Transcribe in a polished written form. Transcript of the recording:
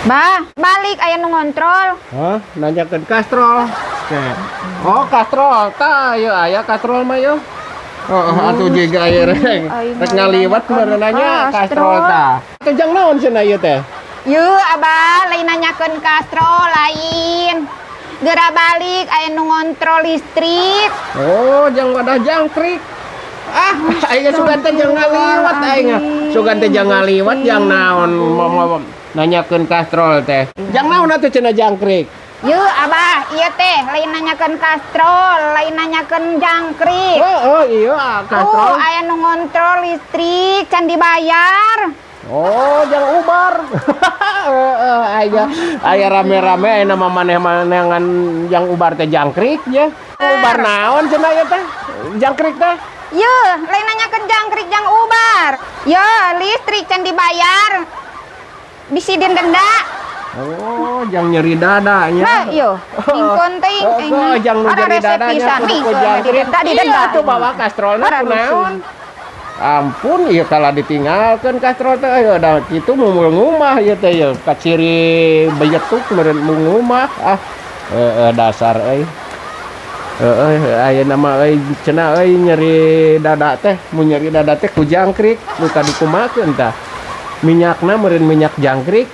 Bah, balik aya nu ngontrol. Hah? Nanyakeun kastrol. Teh. Oh, kastrol. Tah, ieu aya kastrol mah yeuh. Atuh jiga aya rek. Rek ngaliwat meureun nanya kastrol tah. Atuh jang naon cenah ieu teh? Yeuh, Abah, lain nanyakeun kastrol lain. Geura balik aya nu ngontrol listrik. Oh, jang wadah jangkrik. Aing sugan teh jang ngaliwat aing. Sugan teh jang ngaliwat jang naon nanyakeun kastrol teh. Jang naon atuh cenah jangkrik? Yeuh, Abah, ieu teh lain nanyakeun kastrol, lain nanyakeun jangkrik. Oh iya kastrol. Aya nu ngontrol listrik can dibayar. Oh, jang ubar. Aya rame-rame aya nama maneh-manehan yang ubar teh jangkrik ya. Ubar naon cenah ieu teh? Jangkrik teh? Yeuh, lain nanyakeun jangkrik jang ubar. Yeuh, listrik can dibayar. Bisi denda. Oh, jang nyeri dadanya. Nah, iyo, ingkon teh Oh, jang nu nyeri dadanya kudu jangkrik. didenda. Atuh bawa kastrolna kunaon? Ampun, ieu kala ditinggalkeun kastrol teh aya da kitu mumul ngumah ieu teh ieu kaciri beyetuk meureun ngumah. Dasar euy. Aya nama euy cenah euy nyeri dada teh, mun nyeri dada teh ku jangkrik, nu tadi kumakeun tah. Minyakna meureun minyak jangkrik.